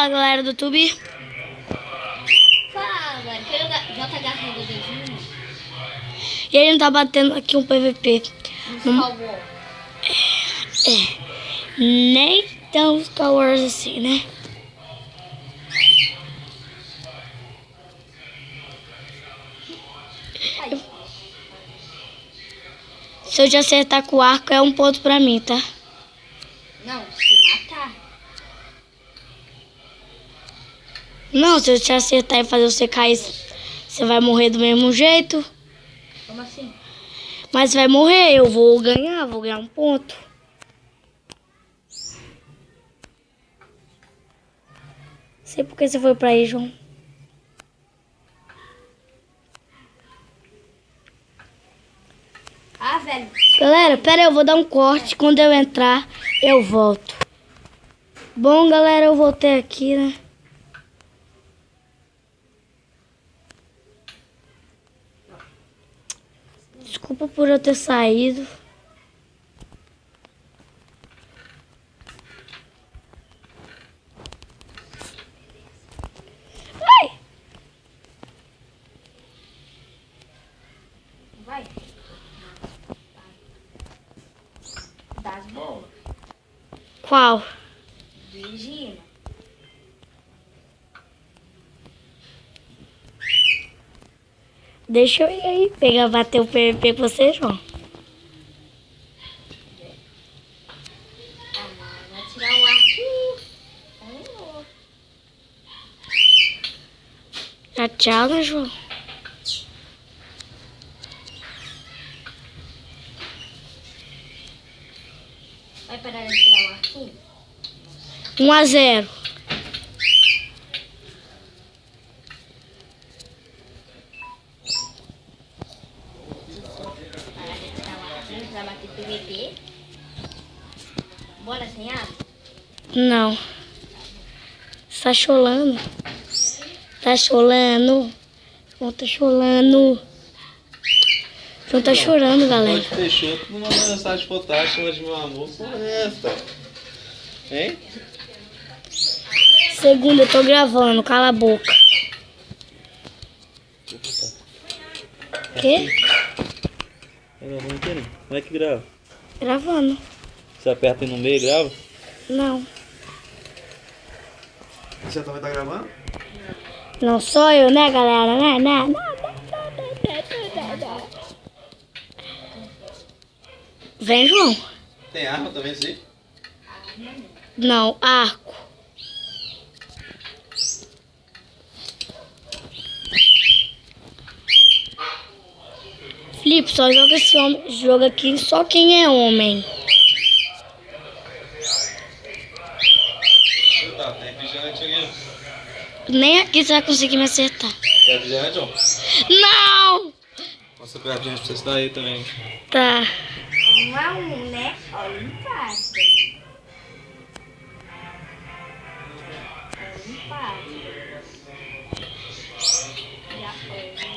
Fala, galera do YouTube. Fala, JH do dedinho. E a gente tá batendo aqui um PVP. Nem tão Star Wars assim, né? Se eu te acertar com o arco, é um ponto pra mim, tá? Não, se matar. Não, se eu te acertar e fazer você cair, você vai morrer do mesmo jeito. Como assim? Mas vai morrer, eu vou ganhar um ponto. Sei por que você foi pra aí, João. Ah, velho. Galera, pera aí, eu vou dar um corte. Quando eu entrar, eu volto. Bom, galera, eu voltei aqui, né? Desculpa por eu ter saído. Ai! Vai. Das boas. Qual? Virgínia. Deixa eu ir aí bater o PVP com você, João. Ah, não, vai tirar o arco. Já tchau, né, João? Vai parar de tirar o arco? 1-0. Parar de tirar o arco pra bater PVP. Bora sem água? Não. Tá cholando. Tá cholando. João tá cholando. João tá chorando, galera. Pode fechou, tu não mandou mensagem fantástica, chama de meu amor. Porra é essa? Hein? Segundo, eu tô gravando. Cala a boca. Quê? Tá gravando inteiro? Como é que grava? Gravando. Você aperta aí no meio e grava? Não. Você também tá gravando? Não sou eu, né, galera? Né? Vem, João. Tem arma também, sim? Não, arco. Felipe, só joga esse jogo aqui só quem é homem. Tá, tem refrigerante aqui. Nem aqui você vai conseguir me acertar. Quer refrigerante, ó? Não! Nossa, refrigerante pra você dar aí também. Tá. 1-1, né? Olha o empate. Olha o empate. Já foi o empate.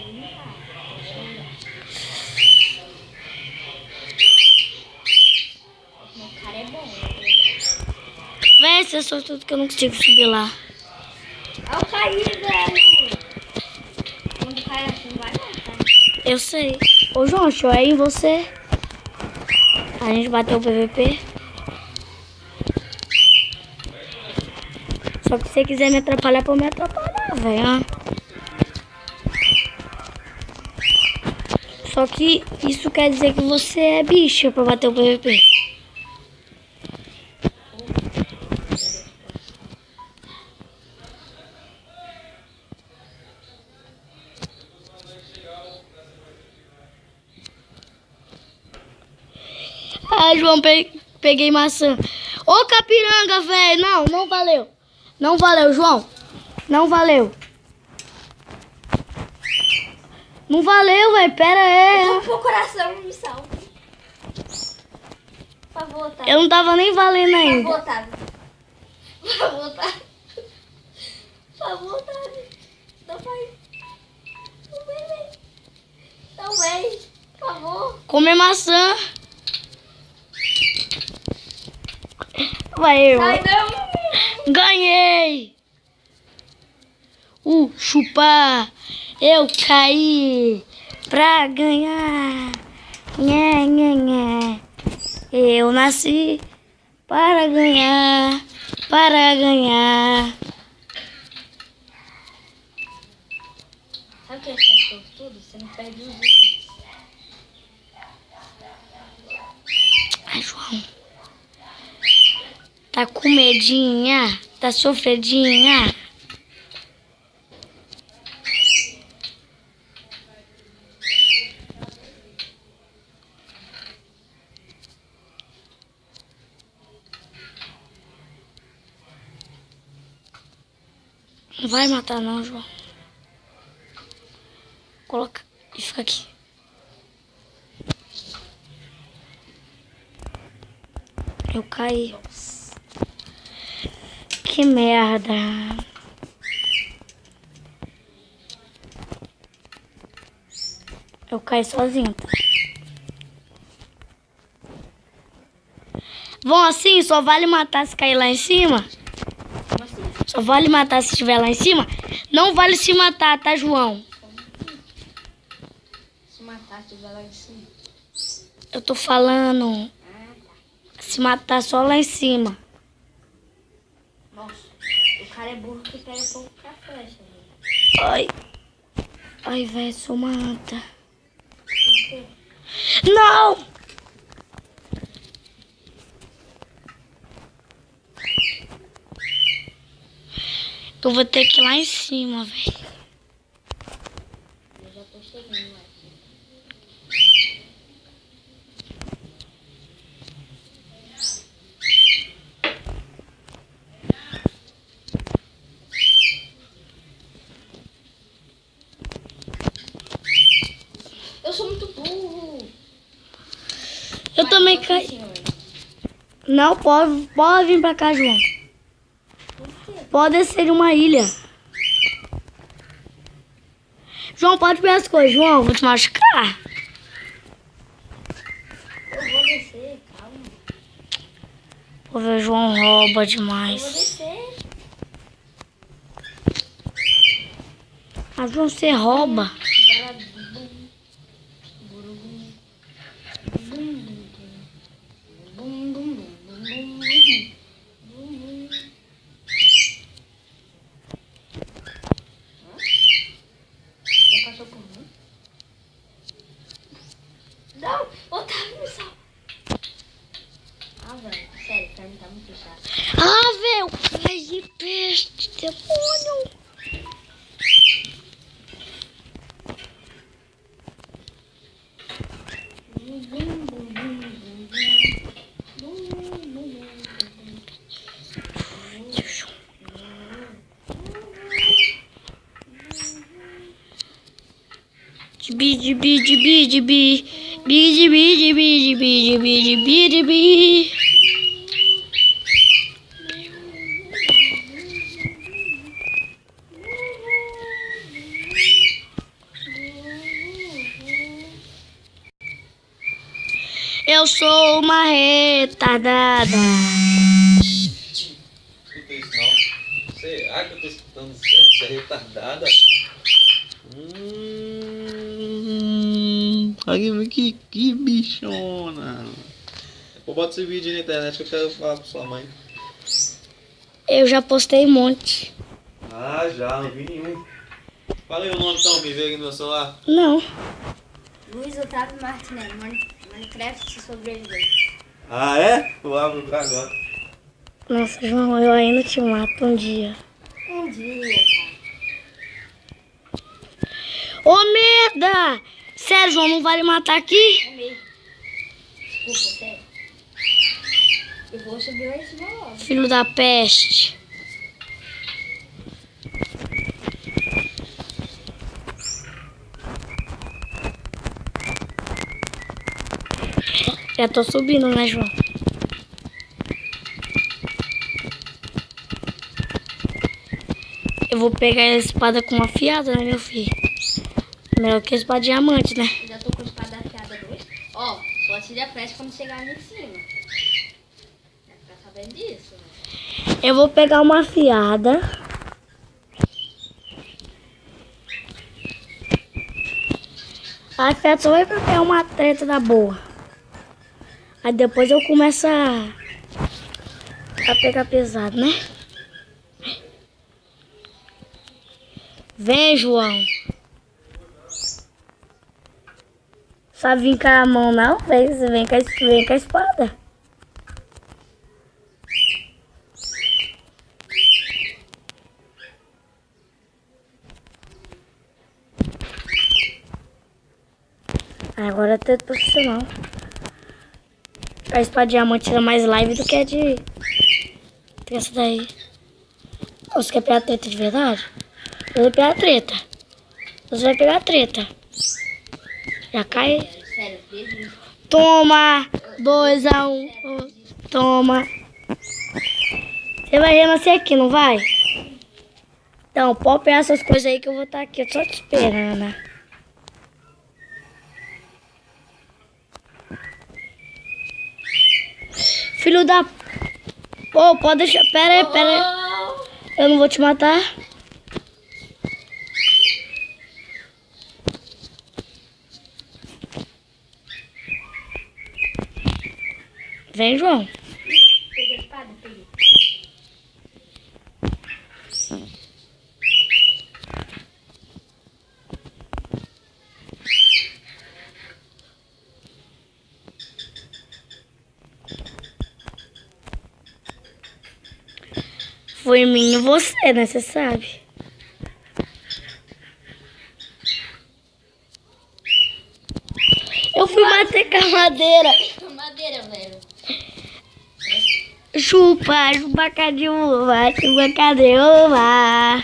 Meu cara é bom. Véi, você só tudo que eu não consigo subir lá. Olha o cair, velho. Quando cai assim, vai voltar. Eu sei. Ô, João, show é em você. A gente bateu o PVP. Só que se você quiser me atrapalhar, pode me atrapalhar, velho. Só que isso quer dizer que você é bicha pra bater o PVP. Ah, João, peguei maçã. Ô, capiranga, velho. Não valeu. Não valeu, João. Não valeu. Não valeu, velho. Pera aí. Eu vou pro coração, me salve. Por favor, Otávio. Eu não tava nem valendo Por ainda. favor, Otávio. Por favor, Otávio. Por favor, Otávio. Não vai. Não vem. Não vem. Por favor. Comer maçã. Vai eu. Sai não. Ganhei. Chupar. Eu caí pra ganhar. Nhé, nhé, nhé. Eu nasci para ganhar. Para ganhar. Sabe o que é esse tudo? Você não perde os itens. Ai, João. Tá com medinha? Tá sofredinha? Não vai matar não, João. Coloca e fica aqui. Eu caí. Que merda. Eu caí sozinho. Vão assim, só vale matar se cair lá em cima. Como assim? Só vale matar se estiver lá em cima. Não vale se matar, tá, João? Se matar, se tiver lá em cima. Eu tô falando. Se matar só lá em cima. Nossa, o cara é burro que pega pouco com a flecha. Ai. Ai, velho, sou mata. Por quê? Não! Eu vou ter que ir lá em cima, velho. Eu já tô chegando lá. Eu sou muito burro. Eu também Vai, caí. assim, velho. Não, pode vir pra cá, João. Por quê? Pode descer de uma ilha. João, pode pegar as coisas. João, vou te machucar. Eu vou descer, calma. Pô, o João rouba Eu vou demais. descer. Ah, João, você rouba. Barabum, burubum, bum, bum, bum, bum, bum, bum, bum, bum, bum. Hã? Você passou por mim? Não, Otávio me salva. Ah, velho, sério, pra mim tá muito chato. Ah, velho. Ai, de peste, demônio. Bum, bum, bum, bum, bum, bum, bum, bum, bum. Dibi, dibi, dibi, dibi. Bi, dibi, dibi, dibi, dibi, dibi, dibi. Eu sou uma retardada. Escuta isso não. Será que eu tô escutando certo? Você é retardada? Ai, que bichona. Depois bota esse vídeo na internet que eu quero falar com sua mãe. Eu já postei um monte. Ah, já, não vi nenhum. Fala aí o nome então, me vê aqui no meu celular. Não. Luiz Otávio Martinelli, Minecraft sobrevivente. Ah, é? Vou abrir agora. Nossa, João, eu ainda te mato um dia. Um dia, cara. Ô, merda! Sério, João, não vale matar aqui? É mesmo. Desculpa, sério. Eu vou subir lá em cima logo. Filho da peste. Já tô subindo, né, João? Eu vou pegar a espada com uma afiada, né, meu filho? Melhor que a espada de diamante, né? Eu já tô com a espada afiada 2. Ó, só tira a flecha quando chegar ali em cima. Vai ficar sabendo disso, né? Eu vou pegar uma afiada. A festa só vai pegar uma treta da boa. Aí depois eu começo a pegar pesado, né? Vem, João. Sabe vir com a mão não? Vem com a espada. Agora é tudo profissional. A espada de diamante é mais live do que a de... Tem essa daí. Você quer pegar a treta de verdade? Eu vou pegar a treta. Você vai pegar a treta. Já cai. Sério, beijo. Toma. 2-1. Toma. Você vai renascer aqui, não vai? Então, pode pegar essas coisas aí que eu vou estar aqui só te esperando, né? Filho da... Pô, pode deixar... Pera aí. Eu não vou te matar. Vem, João. Peguei a espada, peguei. Foi em mim e você, né? Você sabe. Eu fui bater com a madeira. Madeira, velho. Chupa cadê uva? Chupa cadê uva?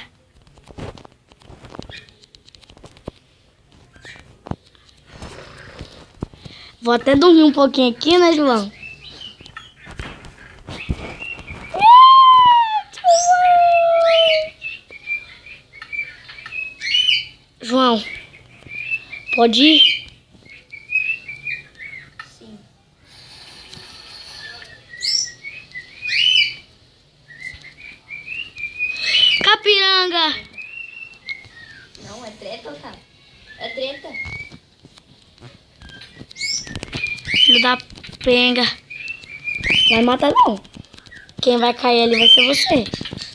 Vou até dormir um pouquinho aqui, né, João? João, pode ir? Sim. Capiranga! Não, é treta, tá? É treta. Filho da penga. Vai matar não. Quem vai cair ali vai ser você.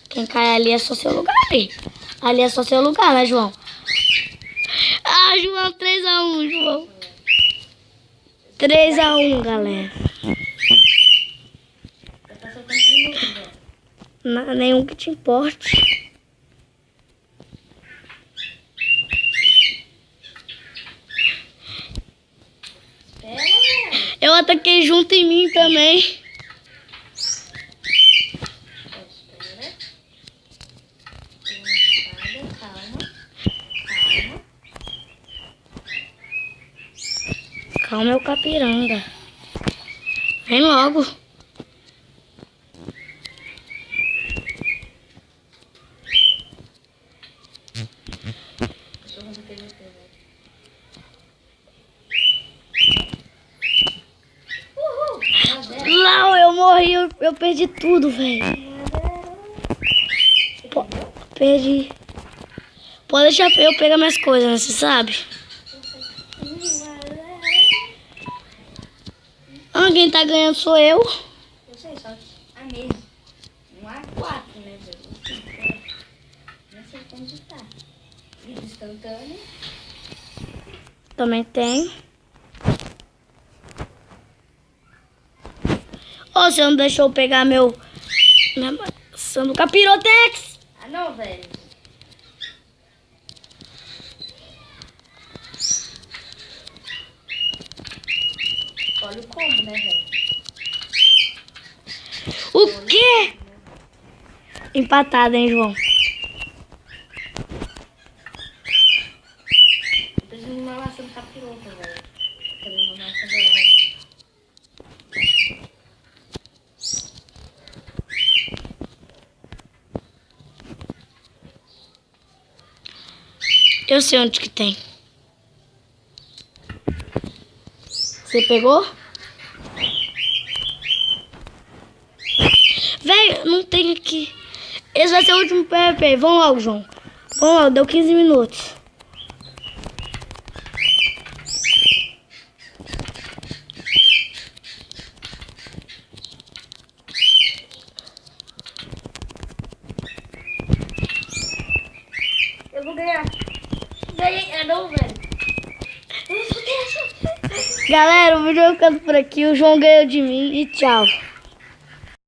Quem cai ali é só seu lugar ali. Ali é só seu lugar, né, João? Ah, João, 3-1, João. 3-1, galera. Já passou quantos minutos, velho? Nenhum que te importe. Espera, velho. Eu ataquei junto em mim também. Espera. Calma. Calma, é o capiranga. Vem logo. Uhul! Não, eu morri, eu perdi tudo, velho. Perdi. Pode deixar eu pegar minhas coisas, né? Você sabe? Quem tá ganhando sou eu. Eu sei, só a mesma. Não há 4, né, velho? Não sei onde tá. Vídeo instantâneo. Também tem. Ô, você não deixou eu pegar minha maçã do Capirotex. Ah, não, velho. Olha o combo, né, velho? O quê? Empatado, hein, João? Eu preciso de uma maçã do capiroto, velho. Quero uma maçã dourada. Eu sei onde que tem. Você pegou? Velho, não tem aqui. Esse vai ser o último PVP. Vamos logo, João. Vamos logo, deu 15 minutos. Ganhei. É não, velho. Galera, o vídeo vai ficando por aqui. O João ganhou de mim e tchau.